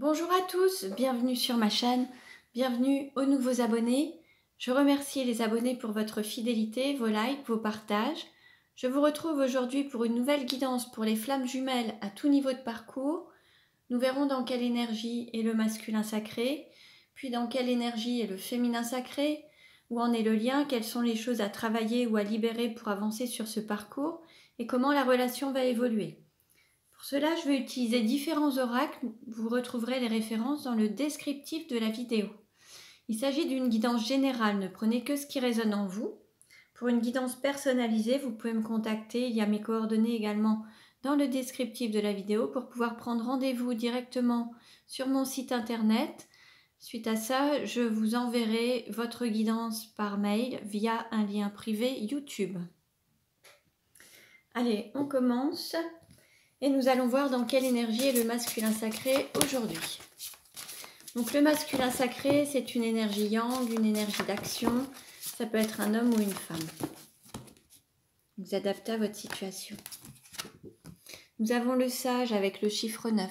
Bonjour à tous, bienvenue sur ma chaîne, bienvenue aux nouveaux abonnés. Je remercie les abonnés pour votre fidélité, vos likes, vos partages. Je vous retrouve aujourd'hui pour une nouvelle guidance pour les flammes jumelles à tout niveau de parcours. Nous verrons dans quelle énergie est le masculin sacré, puis dans quelle énergie est le féminin sacré, où en est le lien, quelles sont les choses à travailler ou à libérer pour avancer sur ce parcours et comment la relation va évoluer. Pour cela, je vais utiliser différents oracles. Vous retrouverez les références dans le descriptif de la vidéo. Il s'agit d'une guidance générale, ne prenez que ce qui résonne en vous. Pour une guidance personnalisée, vous pouvez me contacter, il y a mes coordonnées également dans le descriptif de la vidéo pour pouvoir prendre rendez-vous directement sur mon site internet. Suite à ça, je vous enverrai votre guidance par mail via un lien privé YouTube. Allez, on commence. Et nous allons voir dans quelle énergie est le masculin sacré aujourd'hui. Donc le masculin sacré, c'est une énergie yang, une énergie d'action. Ça peut être un homme ou une femme. Vous adaptez à votre situation. Nous avons le sage avec le chiffre 9.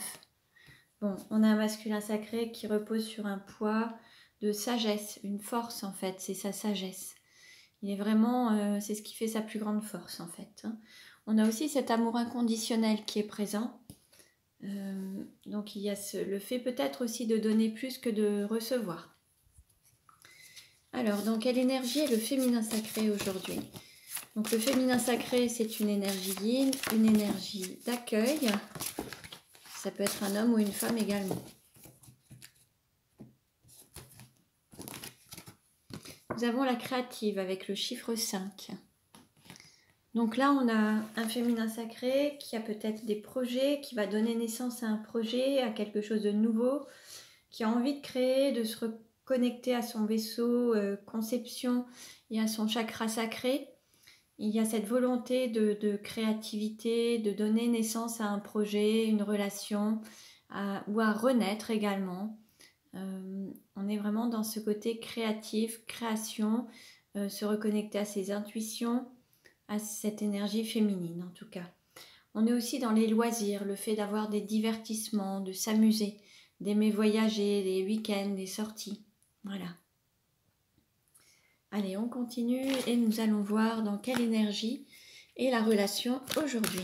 Bon, on a un masculin sacré qui repose sur un poids de sagesse, une force en fait, c'est sa sagesse. Il est vraiment, c'est ce qui fait sa plus grande force en fait. On a aussi cet amour inconditionnel qui est présent. Donc il y a le fait peut-être aussi de donner plus que de recevoir. Alors, dans quelle énergie est le féminin sacré aujourd'hui? Donc le féminin sacré, c'est une énergie yin, une énergie d'accueil. Ça peut être un homme ou une femme également. Nous avons la créative avec le chiffre 5. Donc là, on a un féminin sacré qui a peut-être des projets, qui va donner naissance à un projet, à quelque chose de nouveau, qui a envie de créer, de se reconnecter à son vaisseau conception et à son chakra sacré. Il y a cette volonté de créativité, de donner naissance à un projet, une relation, ou à renaître également. On est vraiment dans ce côté créatif, création, se reconnecter à ses intuitions, à cette énergie féminine en tout cas. On est aussi dans les loisirs, le fait d'avoir des divertissements, de s'amuser, d'aimer voyager, des week-ends, des sorties. Voilà. Allez, on continue et nous allons voir dans quelle énergie est la relation aujourd'hui.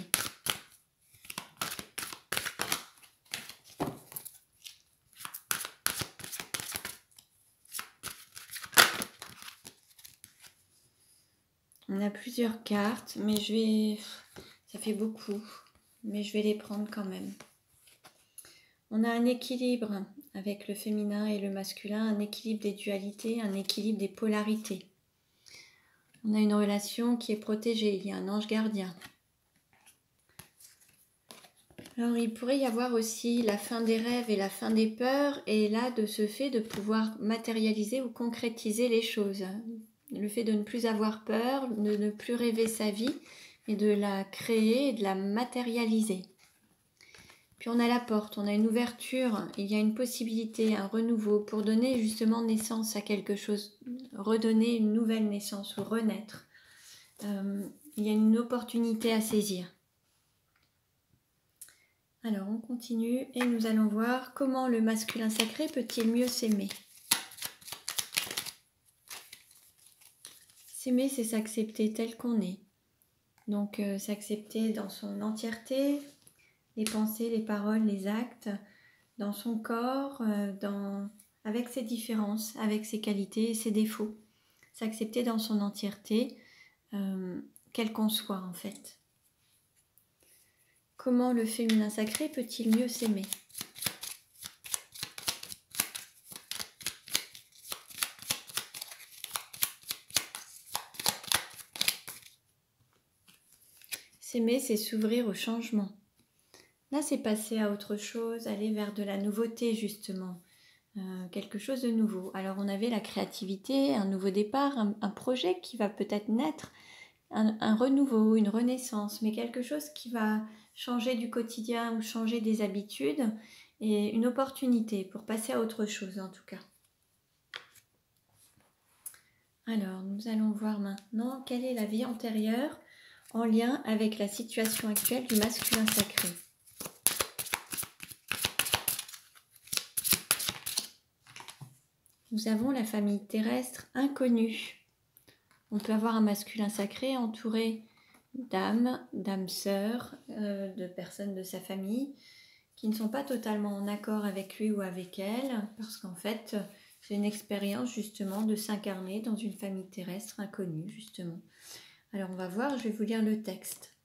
On a plusieurs cartes, mais ça fait beaucoup, mais je vais les prendre quand même. On a un équilibre avec le féminin et le masculin, un équilibre des dualités, un équilibre des polarités. On a une relation qui est protégée, il y a un ange gardien. Alors il pourrait y avoir aussi la fin des rêves et la fin des peurs, et là de ce fait de pouvoir matérialiser ou concrétiser les choses. Le fait de ne plus avoir peur, de ne plus rêver sa vie, mais de la créer et de la matérialiser. Puis on a la porte, on a une ouverture, il y a une possibilité, un renouveau pour donner justement naissance à quelque chose, redonner une nouvelle naissance ou renaître. Il y a une opportunité à saisir. Alors on continue et nous allons voir comment le masculin sacré peut-il mieux s'aimer. S'aimer, c'est s'accepter tel qu'on est. Donc s'accepter dans son entièreté, les pensées, les paroles, les actes, dans son corps, avec ses différences, avec ses qualités et ses défauts. S'accepter dans son entièreté, quel qu'on soit en fait. Comment le féminin sacré peut-il mieux s'aimer? S'aimer, c'est s'ouvrir au changement. Là, c'est passer à autre chose, aller vers de la nouveauté justement, quelque chose de nouveau. Alors, on avait la créativité, un nouveau départ, un projet qui va peut-être naître, un renouveau, une renaissance, mais quelque chose qui va changer du quotidien ou changer des habitudes et une opportunité pour passer à autre chose en tout cas. Alors, nous allons voir maintenant quelle est la vie antérieure en lien avec la situation actuelle du masculin sacré. nous avons la famille terrestre inconnue. On peut avoir un masculin sacré entouré d'âmes sœurs, de personnes de sa famille qui ne sont pas totalement en accord avec lui ou avec elle, parce qu'en fait, c'est une expérience justement de s'incarner dans une famille terrestre inconnue, justement. Alors on va voir, je vais vous lire le texte.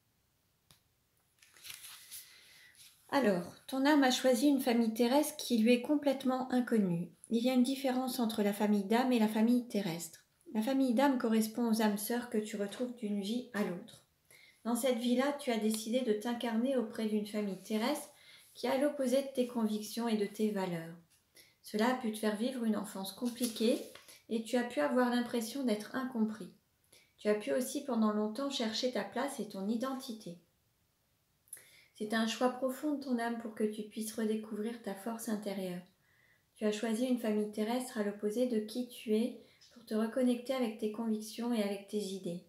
Alors, ton âme a choisi une famille terrestre qui lui est complètement inconnue. Il y a une différence entre la famille d'âme et la famille terrestre. La famille d'âme correspond aux âmes sœurs que tu retrouves d'une vie à l'autre. Dans cette vie-là, tu as décidé de t'incarner auprès d'une famille terrestre qui est à l'opposé de tes convictions et de tes valeurs. Cela a pu te faire vivre une enfance compliquée et tu as pu avoir l'impression d'être incompris. Tu as pu aussi pendant longtemps chercher ta place et ton identité. C'est un choix profond de ton âme pour que tu puisses redécouvrir ta force intérieure. Tu as choisi une famille terrestre à l'opposé de qui tu es pour te reconnecter avec tes convictions et avec tes idées.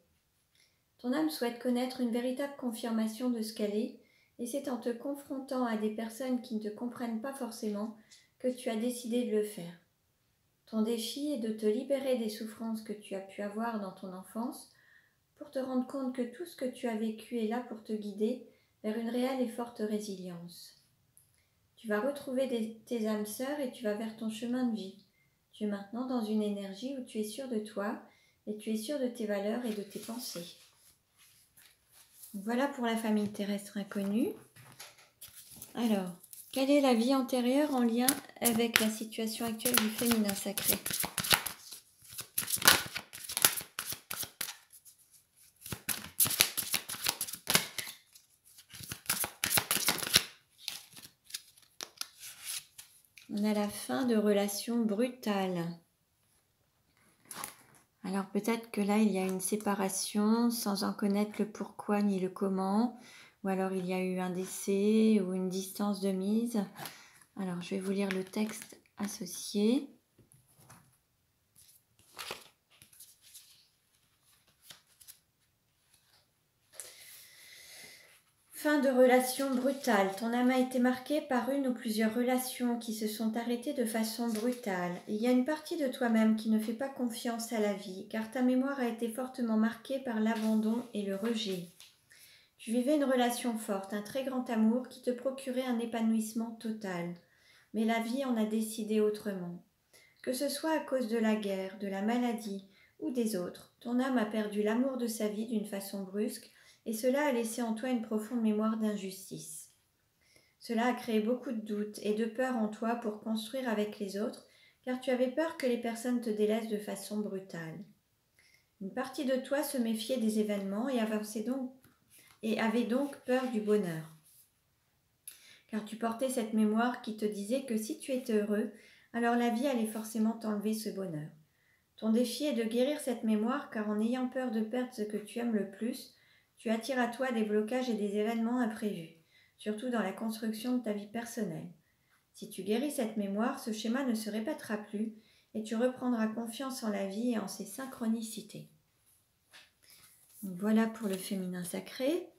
Ton âme souhaite connaître une véritable confirmation de ce qu'elle est, et c'est en te confrontant à des personnes qui ne te comprennent pas forcément que tu as décidé de le faire. Ton défi est de te libérer des souffrances que tu as pu avoir dans ton enfance pour te rendre compte que tout ce que tu as vécu est là pour te guider vers une réelle et forte résilience. Tu vas retrouver tes âmes sœurs et tu vas vers ton chemin de vie. Tu es maintenant dans une énergie où tu es sûr de toi et tu es sûr de tes valeurs et de tes pensées. Voilà pour la famille terrestre inconnue. Alors, quelle est la vie antérieure en lien avec la situation actuelle du féminin sacré ? On a la fin de relations brutales. Alors peut-être que là, il y a une séparation sans en connaître le pourquoi ni le comment. Ou alors il y a eu un décès ou une distance de mise. Alors je vais vous lire le texte associé. Fin de relation brutale. Ton âme a été marquée par une ou plusieurs relations qui se sont arrêtées de façon brutale. Il y a une partie de toi-même qui ne fait pas confiance à la vie, car ta mémoire a été fortement marquée par l'abandon et le rejet. Tu vivais une relation forte, un très grand amour qui te procurait un épanouissement total. Mais la vie en a décidé autrement. Que ce soit à cause de la guerre, de la maladie ou des autres, ton âme a perdu l'amour de sa vie d'une façon brusque et cela a laissé en toi une profonde mémoire d'injustice. Cela a créé beaucoup de doutes et de peur en toi pour construire avec les autres, car tu avais peur que les personnes te délaissent de façon brutale. Une partie de toi se méfiait des événements et avait donc peur du bonheur. Car tu portais cette mémoire qui te disait que si tu étais heureux, alors la vie allait forcément t'enlever ce bonheur. Ton défi est de guérir cette mémoire, car en ayant peur de perdre ce que tu aimes le plus, tu attires à toi des blocages et des événements imprévus, surtout dans la construction de ta vie personnelle. Si tu guéris cette mémoire, ce schéma ne se répétera plus et tu reprendras confiance en la vie et en ses synchronicités. Donc voilà pour le féminin sacré.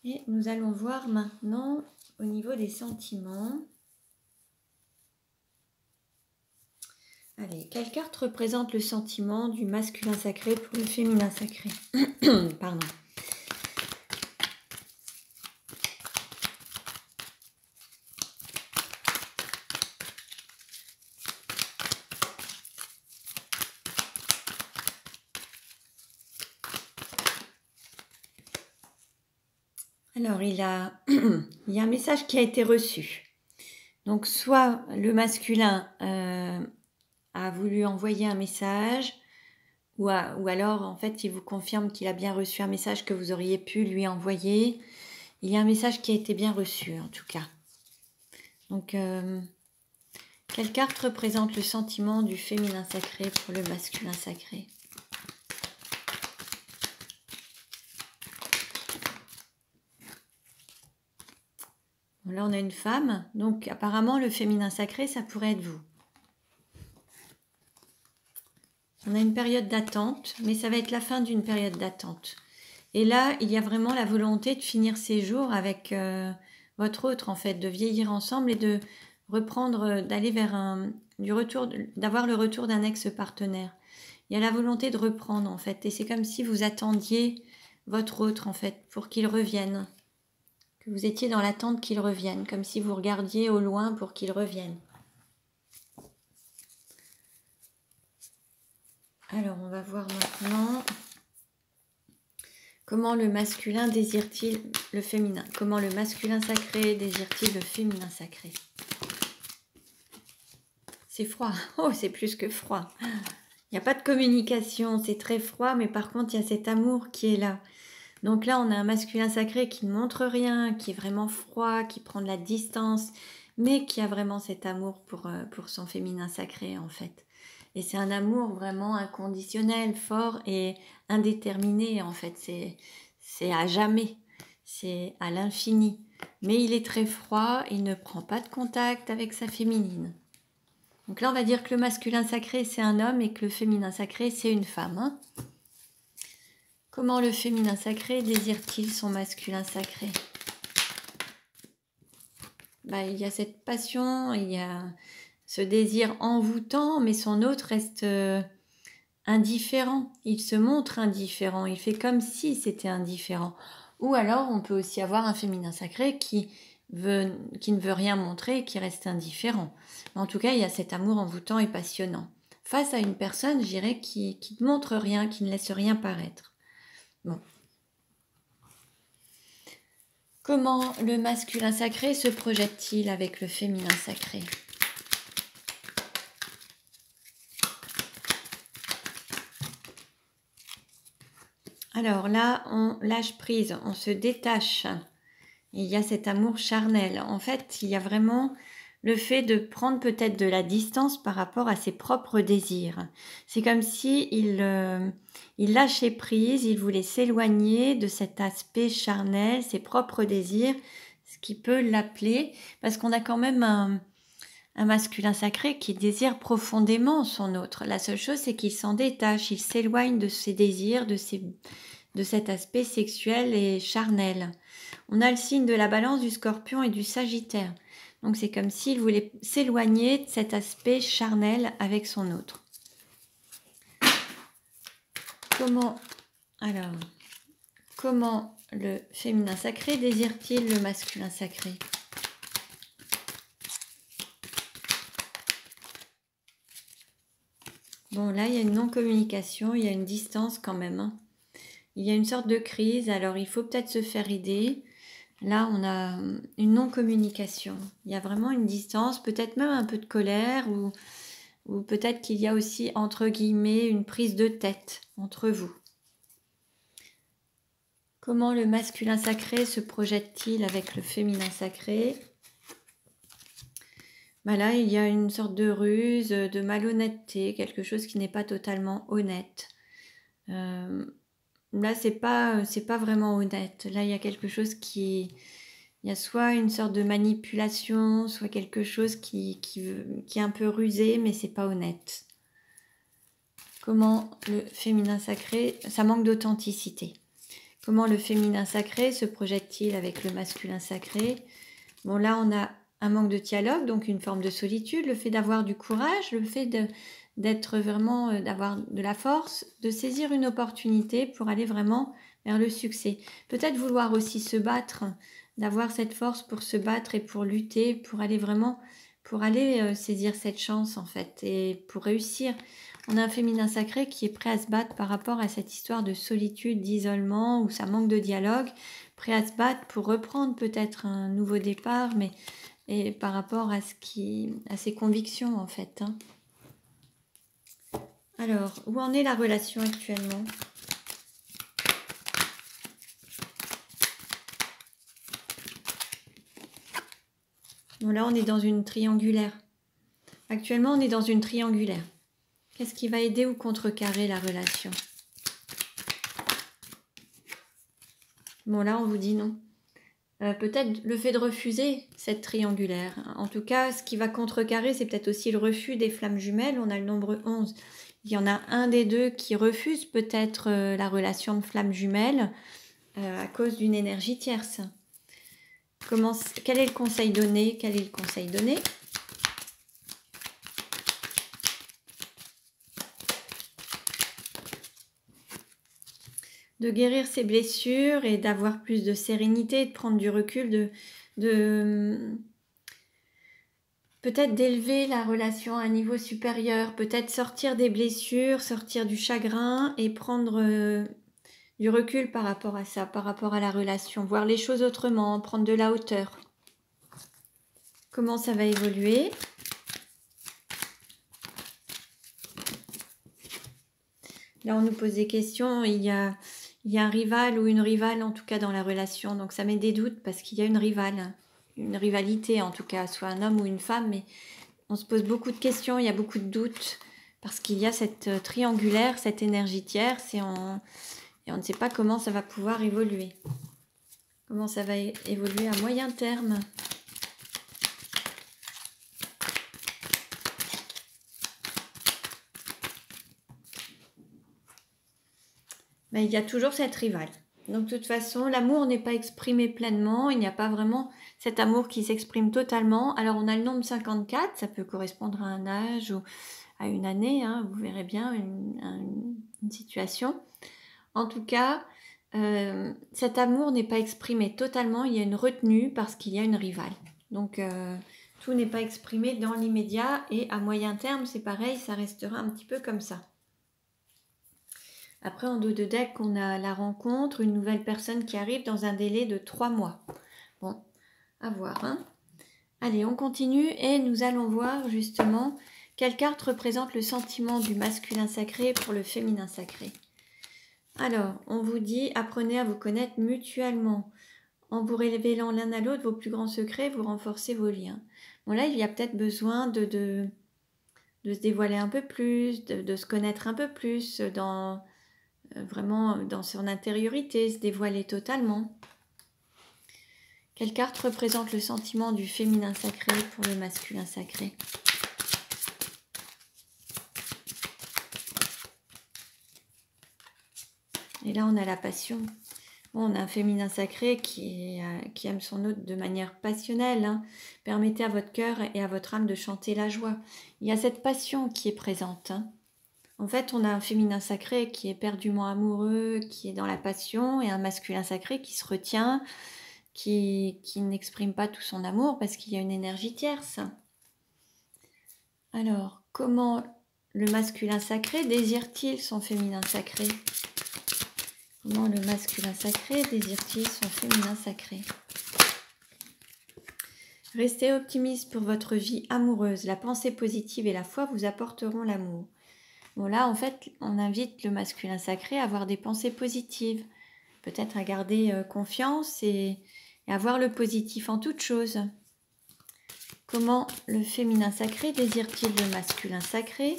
Et nous allons voir maintenant au niveau des sentiments. Allez, quelle carte représente le sentiment du masculin sacré pour le féminin sacré? Pardon. Alors, il y a un message qui a été reçu. Donc, soit le masculin a voulu envoyer un message, ou alors, en fait, il vous confirme qu'il a bien reçu un message que vous auriez pu lui envoyer. Il y a un message qui a été bien reçu, en tout cas. Donc, quelle carte représente le sentiment du féminin sacré pour le masculin sacré? Là, on a une femme, donc apparemment, le féminin sacré, ça pourrait être vous. On a une période d'attente, mais ça va être la fin d'une période d'attente. Et là, il y a vraiment la volonté de finir ces jours avec votre autre, en fait, de vieillir ensemble et reprendre, d'aller vers d'avoir le retour d'un ex-partenaire. Il y a la volonté de reprendre en fait, et c'est comme si vous attendiez votre autre en fait pour qu'il revienne, que vous étiez dans l'attente qu'il revienne, comme si vous regardiez au loin pour qu'il revienne. Alors on va voir maintenant comment le masculin désire-t-il le féminin, comment le masculin sacré désire-t-il le féminin sacré. C'est froid, oh c'est plus que froid. Il n'y a pas de communication, c'est très froid, mais par contre, il y a cet amour qui est là. Donc là, on a un masculin sacré qui ne montre rien, qui est vraiment froid, qui prend de la distance, mais qui a vraiment cet amour pour son féminin sacré, en fait. Et c'est un amour vraiment inconditionnel, fort et indéterminé, en fait. C'est à jamais, c'est à l'infini. Mais il est très froid, il ne prend pas de contact avec sa féminine. Donc là, on va dire que le masculin sacré, c'est un homme et que le féminin sacré, c'est une femme. Hein. Comment le féminin sacré désire-t-il son masculin sacré? Il y a cette passion, il y a ce désir envoûtant, mais son autre reste indifférent. Il se montre indifférent, il fait comme si c'était indifférent. Ou alors, on peut aussi avoir un féminin sacré qui ne veut rien montrer et qui reste indifférent. Mais en tout cas, il y a cet amour envoûtant et passionnant. Face à une personne, je dirais, qui ne montre rien, qui ne laisse rien paraître. Bon. Comment le masculin sacré se projette-t-il avec le féminin sacré? Alors là, on lâche prise, on se détache. Il y a cet amour charnel. En fait, il y a vraiment le fait de prendre peut-être de la distance par rapport à ses propres désirs. C'est comme si il lâchait prise, il voulait s'éloigner de cet aspect charnel, ses propres désirs, ce qui peut l'appeler, parce qu'on a quand même un masculin sacré qui désire profondément son autre. La seule chose, c'est qu'il s'en détache, il s'éloigne de ses désirs, de cet aspect sexuel et charnel. On a le signe de la Balance, du Scorpion et du Sagittaire. Donc c'est comme s'il voulait s'éloigner de cet aspect charnel avec son autre. Comment le féminin sacré désire-t-il le masculin sacré? Bon, là, il y a une non-communication, il y a une distance quand même. Hein. Il y a une sorte de crise, alors il faut peut-être se faire aider. Là, on a une non-communication. Il y a vraiment une distance, peut-être même un peu de colère, ou peut-être qu'il y a aussi, entre guillemets, une prise de tête entre vous. Comment le masculin sacré se projette-t-il avec le féminin sacré? Là, il y a une sorte de ruse, de malhonnêteté, quelque chose qui n'est pas totalement honnête. Là, c'est pas vraiment honnête. Là, il y a quelque chose il y a soit une sorte de manipulation, soit quelque chose qui est un peu rusé, mais c'est pas honnête. Comment le féminin sacré, ça manque d'authenticité. Comment le féminin sacré se projette-t-il avec le masculin sacré? Bon, là, on a un manque de dialogue, donc une forme de solitude, le fait d'avoir du courage, le fait d'être vraiment, d'avoir de la force, de saisir une opportunité pour aller vraiment vers le succès. Peut-être vouloir aussi se battre, d'avoir cette force pour se battre et pour lutter, pour aller saisir cette chance en fait, et pour réussir. On a un féminin sacré qui est prêt à se battre par rapport à cette histoire de solitude, d'isolement, où ça manque de dialogue, prêt à se battre pour reprendre peut-être un nouveau départ, et par rapport à ses convictions en fait. Hein. Alors, où en est la relation actuellement? Bon, là, on est dans une triangulaire. Actuellement, on est dans une triangulaire. Qu'est-ce qui va aider ou contrecarrer la relation? Bon, là, on vous dit non. Peut-être le fait de refuser cette triangulaire. En tout cas, ce qui va contrecarrer, c'est peut-être aussi le refus des flammes jumelles. On a le nombre 11. Il y en a un des deux qui refuse peut-être la relation de flamme jumelle à cause d'une énergie tierce. Quel est le conseil donné? guérir ses blessures et d'avoir plus de sérénité, de prendre du recul, peut-être d'élever la relation à un niveau supérieur, peut-être sortir des blessures, sortir du chagrin et prendre du recul par rapport à ça, par rapport à la relation, voir les choses autrement, prendre de la hauteur. Comment ça va évoluer? Là, on nous pose des questions. Il y a un rival ou une rivale, en tout cas, dans la relation. Donc, ça met des doutes parce qu'il y a une rivalité, en tout cas, soit un homme ou une femme. Mais on se pose beaucoup de questions, il y a beaucoup de doutes parce qu'il y a cette triangulaire, cette énergie tierce et on ne sait pas comment ça va pouvoir évoluer. Comment ça va évoluer à moyen terme. Mais il y a toujours cette rivale. Donc de toute façon, l'amour n'est pas exprimé pleinement, il n'y a pas vraiment cet amour qui s'exprime totalement. Alors on a le nombre 54, ça peut correspondre à un âge ou à une année, hein, vous verrez bien une situation. En tout cas, cet amour n'est pas exprimé totalement, il y a une retenue parce qu'il y a une rivale. Donc tout n'est pas exprimé dans l'immédiat et à moyen terme, c'est pareil, ça restera un petit peu comme ça. Après, en dos de deck, on a la rencontre, une nouvelle personne qui arrive dans un délai de 3 mois. Bon, à voir. Hein. Allez, on continue et nous allons voir justement quelle carte représente le sentiment du masculin sacré pour le féminin sacré. Alors, on vous dit, apprenez à vous connaître mutuellement. En vous révélant l'un à l'autre vos plus grands secrets, vous renforcez vos liens. Bon, là, il y a peut-être besoin de se dévoiler un peu plus, de se connaître un peu plus vraiment dans son intériorité, se dévoiler totalement. Quelle carte représente le sentiment du féminin sacré pour le masculin sacré? Et là, on a la passion. Bon, on a un féminin sacré qui aime son hôte de manière passionnelle. Hein. Permettez à votre cœur et à votre âme de chanter la joie. Il y a cette passion qui est présente. Hein. En fait, on a un féminin sacré qui est éperdument amoureux, qui est dans la passion, et un masculin sacré qui se retient, qui n'exprime pas tout son amour parce qu'il y a une énergie tierce. Alors, comment le masculin sacré désire-t-il son féminin sacré? Comment le masculin sacré désire-t-il son féminin sacré? Restez optimiste pour votre vie amoureuse. La pensée positive et la foi vous apporteront l'amour. Bon là, en fait, on invite le masculin sacré à avoir des pensées positives, peut-être à garder confiance et à voir le positif en toute chose. Comment le féminin sacré désire-t-il le masculin sacré?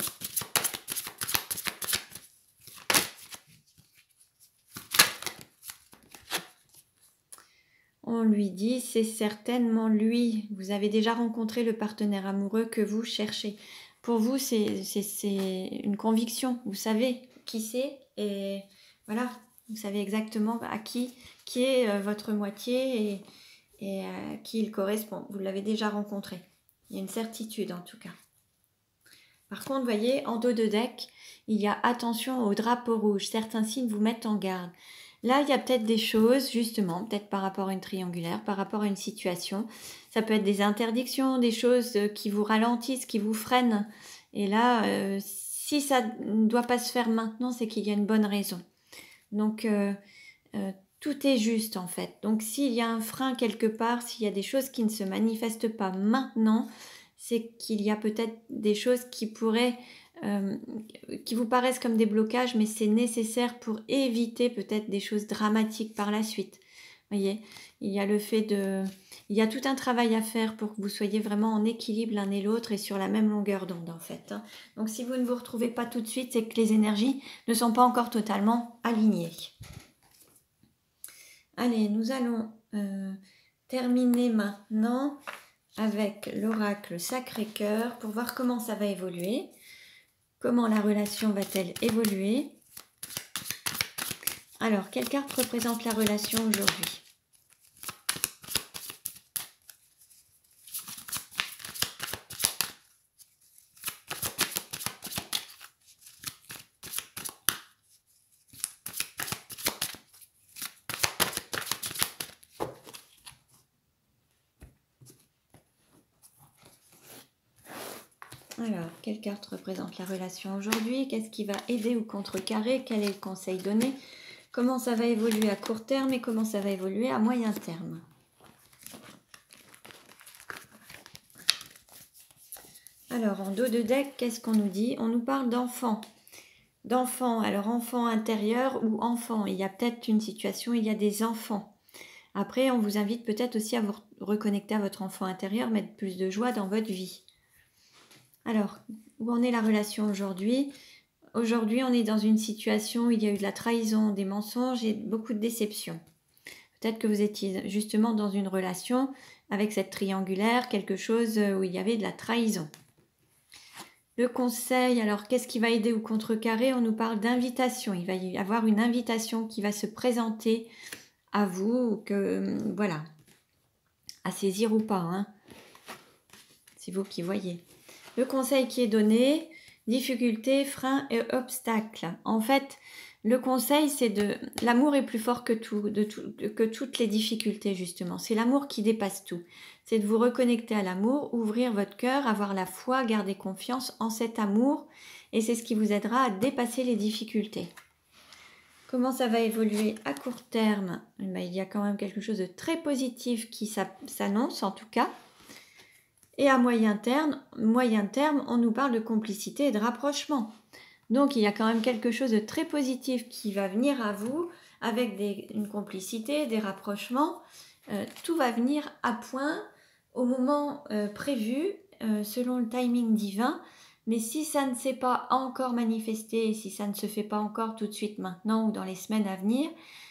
On lui dit, c'est certainement lui. Vous avez déjà rencontré le partenaire amoureux que vous cherchez. Pour vous, c'est une conviction. Vous savez qui c'est et voilà, vous savez exactement à qui est votre moitié et à qui il correspond. Vous l'avez déjà rencontré. Il y a une certitude en tout cas. Par contre, vous voyez, en dos de deck, il y a attention au drapeau rouge. Certains signes vous mettent en garde. Là, il y a peut-être des choses, justement, peut-être par rapport à une triangulaire, par rapport à une situation. Ça peut être des interdictions, des choses qui vous ralentissent, qui vous freinent. Et là, si ça ne doit pas se faire maintenant, c'est qu'il y a une bonne raison. Donc, tout est juste, en fait. Donc, s'il y a un frein quelque part, s'il y a des choses qui ne se manifestent pas maintenant, c'est qu'il y a peut-être des choses qui pourraient... qui vous paraissent comme des blocages, mais c'est nécessaire pour éviter peut-être des choses dramatiques par la suite. Vous voyez, il y a il y a tout un travail à faire pour que vous soyez vraiment en équilibre l'un et l'autre et sur la même longueur d'onde en fait. Donc si vous ne vous retrouvez pas tout de suite, c'est que les énergies ne sont pas encore totalement alignées. Allez, nous allons terminer maintenant avec l'oracle Sacré-Cœur pour voir comment ça va évoluer. Comment la relation va-t-elle évoluer? Alors, quelle carte représente la relation aujourd'hui? Alors, quelle carte représente la relation aujourd'hui? Qu'est-ce qui va aider ou contrecarrer? Quel est le conseil donné? Comment ça va évoluer à court terme et comment ça va évoluer à moyen terme? Alors, en dos de deck, qu'est-ce qu'on nous dit? On nous parle d'enfant. D'enfant, alors enfant intérieur ou enfant. Il y a peut-être une situation, il y a des enfants. Après, on vous invite peut-être aussi à vous reconnecter à votre enfant intérieur, mettre plus de joie dans votre vie. Alors, où en est la relation aujourd'hui? Aujourd'hui, on est dans une situation où il y a eu de la trahison, des mensonges et beaucoup de déceptions. Peut-être que vous étiez justement dans une relation avec cette triangulaire, quelque chose où il y avait de la trahison. Le conseil, alors qu'est-ce qui va aider ou contrecarrer? On nous parle d'invitation. Il va y avoir une invitation qui va se présenter à vous, que voilà, à saisir ou pas, hein. C'est vous qui voyez. Le conseil qui est donné, difficultés, freins et obstacles. En fait, le conseil, c'est l'amour est plus fort que que toutes les difficultés, justement. C'est l'amour qui dépasse tout. C'est de vous reconnecter à l'amour, ouvrir votre cœur, avoir la foi, garder confiance en cet amour. Et c'est ce qui vous aidera à dépasser les difficultés. Comment ça va évoluer à court terme? Il y a quand même quelque chose de très positif qui s'annonce, en tout cas. Et à moyen terme, on nous parle de complicité et de rapprochement. Donc, il y a quand même quelque chose de très positif qui va venir à vous avec une complicité, des rapprochements. Tout va venir à point au moment prévu, selon le timing divin. Mais si ça ne s'est pas encore manifesté, si ça ne se fait pas encore tout de suite maintenant ou dans les semaines à venir,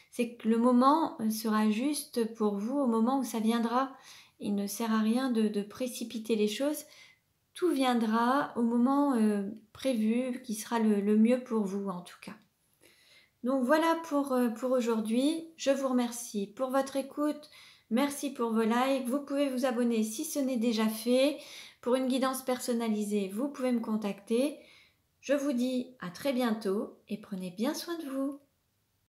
c'est que le moment sera juste pour vous au moment où ça viendra. Il ne sert à rien de précipiter les choses. Tout viendra au moment prévu, qui sera le mieux pour vous en tout cas. Donc voilà pour aujourd'hui. Je vous remercie pour votre écoute. Merci pour vos likes. Vous pouvez vous abonner si ce n'est déjà fait. Pour une guidance personnalisée, vous pouvez me contacter. Je vous dis à très bientôt et prenez bien soin de vous.